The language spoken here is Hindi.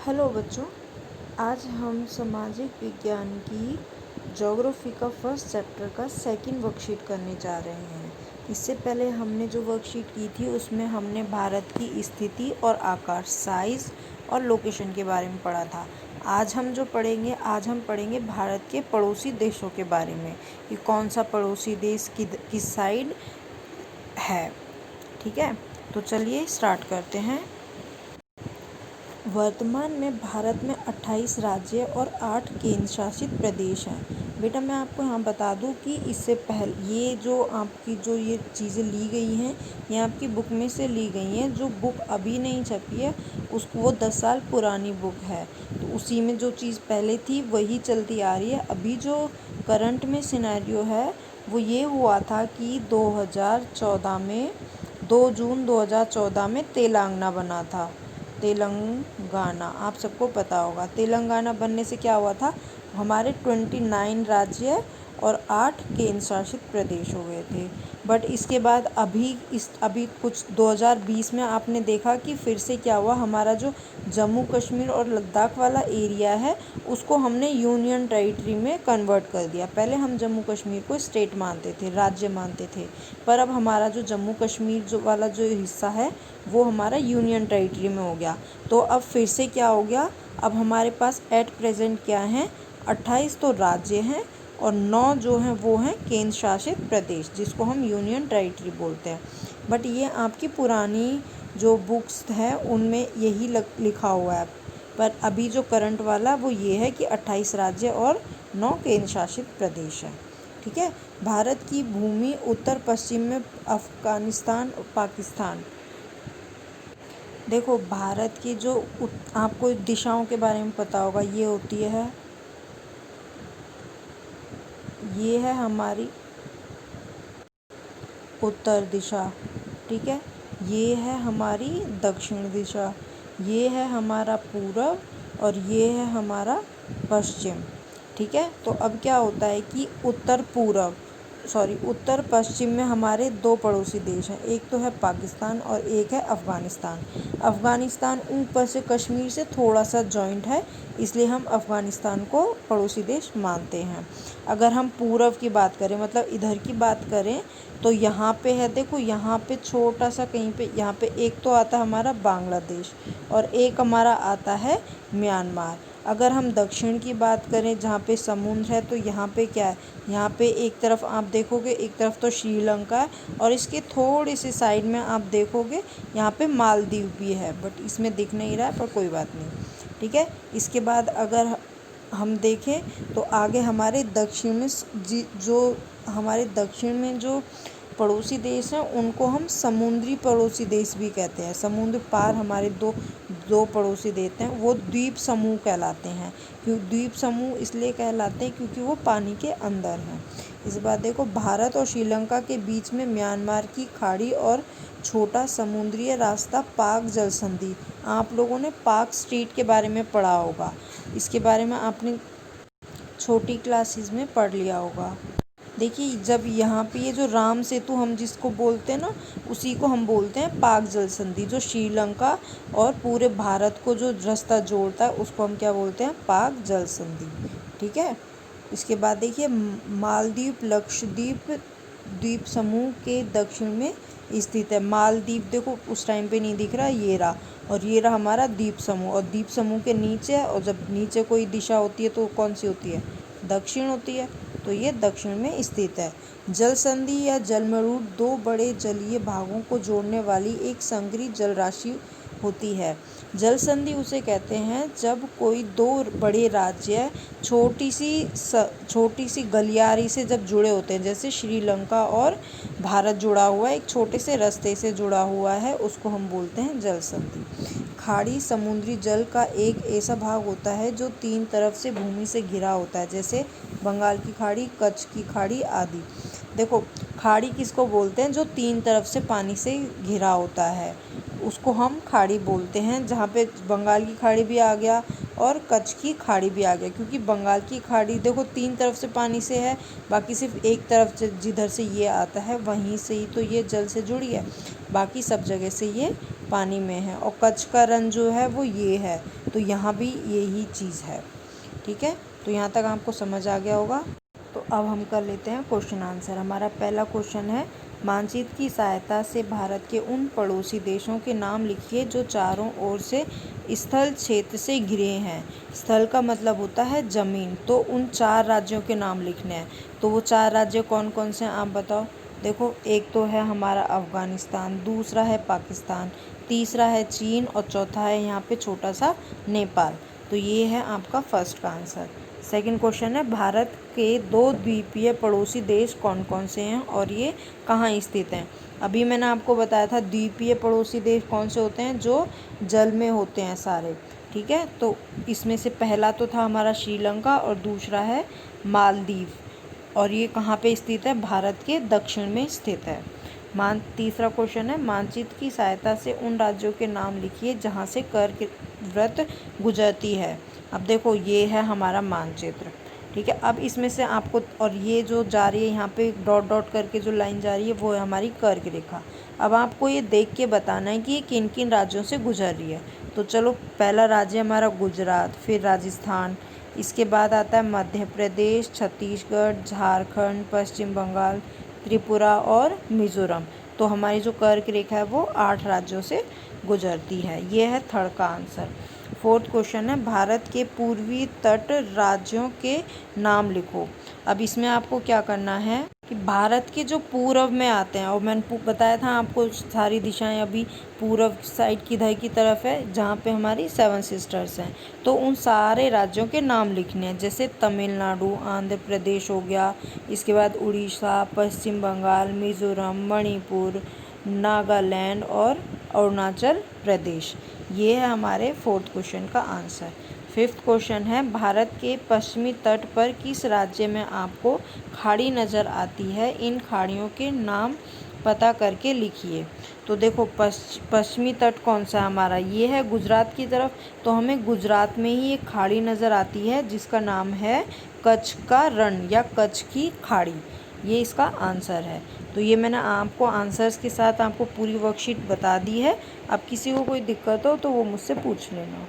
हेलो बच्चों, आज हम सामाजिक विज्ञान की ज्योग्राफी का फर्स्ट चैप्टर का सेकंड वर्कशीट करने जा रहे हैं। इससे पहले हमने जो वर्कशीट की थी उसमें हमने भारत की स्थिति और आकार, साइज़ और लोकेशन के बारे में पढ़ा था। आज हम पढ़ेंगे भारत के पड़ोसी देशों के बारे में कि कौन सा पड़ोसी देश किस साइड है। ठीक है, तो चलिए स्टार्ट करते हैं। वर्तमान में भारत में 28 राज्य और 8 केंद्र शासित प्रदेश हैं। बेटा मैं आपको यहाँ बता दूँ कि इससे पहले ये चीज़ें ली गई हैं, ये आपकी बुक में से ली गई हैं। जो बुक अभी नहीं छपी है वो 10 साल पुरानी बुक है, तो उसी में जो चीज़ पहले थी वही चलती आ रही है। अभी जो करंट में सिनेरियो है वो ये हुआ था कि 2014 में 2 जून 2014 में तेलंगाना बना था। तेलंगाना आप सबको पता होगा। तेलंगाना बनने से क्या हुआ था, हमारे 29 राज्य और 8 केंद्र शासित प्रदेश हो गए थे। बट इसके बाद अभी कुछ 2020 में आपने देखा कि फिर से क्या हुआ, हमारा जो जम्मू कश्मीर और लद्दाख वाला एरिया है उसको हमने यूनियन टेरिटरी में कन्वर्ट कर दिया। पहले हम जम्मू कश्मीर को स्टेट मानते थे, राज्य मानते थे, पर अब हमारा जो जम्मू कश्मीर वाला जो हिस्सा है वो हमारा यूनियन टेरिटरी में हो गया। तो अब फिर से क्या हो गया, अब हमारे पास एट प्रेजेंट क्या है, 28 तो राज्य हैं और 9 जो हैं वो हैं केंद्र शासित प्रदेश, जिसको हम यूनियन टेरिटरी बोलते हैं। बट ये आपकी पुरानी जो बुक्स है उनमें यही लिखा हुआ है, पर अभी जो करंट वाला वो ये है कि 28 राज्य और 9 केंद्र शासित प्रदेश हैं। ठीक है, भारत की भूमि उत्तर पश्चिम में अफगानिस्तान और पाकिस्तान। देखो भारत की जो आपको दिशाओं के बारे में पता होगा, ये है हमारी उत्तर दिशा। ठीक है, ये है हमारी दक्षिण दिशा, ये है हमारा पूरब और ये है हमारा पश्चिम। ठीक है, तो अब क्या होता है कि उत्तर पश्चिम में हमारे 2 पड़ोसी देश हैं, एक तो है पाकिस्तान और एक है अफ़गानिस्तान। अफ़गानिस्तान ऊपर से कश्मीर से थोड़ा सा जॉइंट है, इसलिए हम अफ़गानिस्तान को पड़ोसी देश मानते हैं। अगर हम पूरब की बात करें, मतलब इधर की बात करें, तो यहाँ पे है, देखो यहाँ पे छोटा सा कहीं पे, यहाँ पे एक तो आता है हमारा बांग्लादेश और एक हमारा आता है म्यांमार। अगर हम दक्षिण की बात करें जहाँ पे समुद्र है, तो यहाँ पे क्या है, यहाँ पे एक तरफ आप देखोगे, एक तरफ तो श्रीलंका है और इसके थोड़ी सी साइड में आप देखोगे यहाँ पे मालदीव भी है, बट इसमें दिख नहीं रहा है, पर कोई बात नहीं। ठीक है, इसके बाद अगर हम देखें तो आगे हमारे दक्षिण में जो पड़ोसी देश हैं उनको हम समुद्री पड़ोसी देश भी कहते हैं। समुद्र पार हमारे दो पड़ोसी देश हैं, वो द्वीप समूह कहलाते हैं। क्यों द्वीप समूह इसलिए कहलाते हैं क्योंकि वो पानी के अंदर हैं। इस बात देखो, भारत और श्रीलंका के बीच में म्यांमार की खाड़ी और छोटा समुद्रीय रास्ता पाक जल संधि। आप लोगों ने पाक स्ट्रीट के बारे में पढ़ा होगा, इसके बारे में आपने छोटी क्लासेस में पढ़ लिया होगा। देखिए, जब यहाँ पे ये जो राम सेतु हम जिसको बोलते हैं ना, उसी को हम बोलते हैं पाक जल संधि। जो श्रीलंका और पूरे भारत को जो रास्ता जोड़ता है उसको हम क्या बोलते हैं, पाक जल संधि। ठीक है, इसके बाद देखिए मालदीव लक्षद्वीप द्वीप समूह के दक्षिण में स्थित है। मालदीव देखो उस टाइम पे नहीं दिख रहा, ये रहा, और ये रहा हमारा द्वीप समूह, और द्वीप समूह के नीचे है, और जब नीचे कोई दिशा होती है तो कौन सी होती है, दक्षिण होती है, तो ये दक्षिण में स्थित है। जल संधि या जलमरूद 2 बड़े जलीय भागों को जोड़ने वाली एक संकरी जल राशि होती है। जल संधि उसे कहते हैं जब कोई 2 बड़े राज्य छोटी सी गलियारे से जब जुड़े होते हैं, जैसे श्रीलंका और भारत जुड़ा हुआ है, एक छोटे से रास्ते से जुड़ा हुआ है, उसको हम बोलते हैं जल संधि। खाड़ी समुद्री जल का एक ऐसा भाग होता है जो 3 तरफ से भूमि से घिरा होता है, जैसे बंगाल की खाड़ी, कच्छ की खाड़ी आदि। देखो खाड़ी किसको बोलते हैं, जो 3 तरफ से पानी से घिरा होता है, उसको हम खाड़ी बोलते हैं। जहाँ पे बंगाल की खाड़ी भी आ गया और कच्छ की खाड़ी भी आ गया, क्योंकि बंगाल की खाड़ी देखो 3 तरफ से पानी से है, बाकी सिर्फ एक तरफ से जिधर से ये आता है वहीं से ही तो ये जल से जुड़ी है, बाकी सब जगह से ये पानी में है, और कच्छ का रन जो है वो ये है, तो यहाँ भी यही चीज़ है। ठीक है, तो यहाँ तक आपको समझ आ गया होगा। तो अब हम कर लेते हैं क्वेश्चन आंसर। हमारा पहला क्वेश्चन है, मानचित्र की सहायता से भारत के उन पड़ोसी देशों के नाम लिखिए जो चारों ओर से स्थल क्षेत्र से घिरे हैं। स्थल का मतलब होता है ज़मीन, तो उन 4 राज्यों के नाम लिखने हैं। तो वो 4 राज्य कौन कौन से हैं आप बताओ। देखो, एक तो है हमारा अफ़गानिस्तान, दूसरा है पाकिस्तान, तीसरा है चीन, और चौथा है यहाँ पे छोटा सा नेपाल। तो ये है आपका फर्स्ट का आंसर। सेकंड क्वेश्चन है, भारत के 2 द्वीपीय पड़ोसी देश कौन कौन से हैं और ये कहाँ स्थित हैं। अभी मैंने आपको बताया था द्वीपीय पड़ोसी देश कौन से होते हैं, जो जल में होते हैं सारे। ठीक है, तो इसमें से पहला तो था हमारा श्रीलंका और दूसरा है मालदीव, और ये कहाँ पे स्थित है, भारत के दक्षिण में स्थित है। तीसरा क्वेश्चन है, मानचित्र की सहायता से उन राज्यों के नाम लिखिए जहाँ से कर्क वृत्त गुजरती है। अब देखो, ये है हमारा मानचित्र। ठीक है, अब इसमें से आपको, और ये जो जा रही है यहाँ पे डॉट डॉट करके जो लाइन जा रही है वो है हमारी कर्क रेखा। अब आपको ये देख के बताना है कि ये किन किन राज्यों से गुजर रही है। तो चलो, पहला राज्य हमारा गुजरात, फिर राजस्थान, इसके बाद आता है मध्य प्रदेश, छत्तीसगढ़, झारखंड, पश्चिम बंगाल, त्रिपुरा और मिज़ोरम। तो हमारी जो कर्क रेखा है वो 8 राज्यों से गुजरती है। ये है थर्ड का आंसर। फोर्थ क्वेश्चन है, भारत के पूर्वी तट राज्यों के नाम लिखो। अब इसमें आपको क्या करना है कि भारत के जो पूर्व में आते हैं, और मैंने बताया था आपको सारी दिशाएं अभी पूर्व साइड किधर की तरफ है, जहाँ पे हमारी 7 सिस्टर्स हैं। तो उन सारे राज्यों के नाम लिखने हैं, जैसे तमिलनाडु, आंध्र प्रदेश हो गया, इसके बाद उड़ीसा, पश्चिम बंगाल, मिज़ोरम, मणिपुर, नागालैंड और अरुणाचल प्रदेश। ये है हमारे फोर्थ क्वेश्चन का आंसर। फिफ्थ क्वेश्चन है, भारत के पश्चिमी तट पर किस राज्य में आपको खाड़ी नज़र आती है, इन खाड़ियों के नाम पता करके लिखिए। तो देखो, पश्चिमी तट कौन सा है हमारा, ये है गुजरात की तरफ। तो हमें गुजरात में ही एक खाड़ी नज़र आती है जिसका नाम है कच्छ का रण या कच्छ की खाड़ी। ये इसका आंसर है। तो ये मैंने आपको आंसर्स के साथ आपको पूरी वर्कशीट बता दी है। अब किसी को कोई दिक्कत हो तो वो मुझसे पूछ लेना।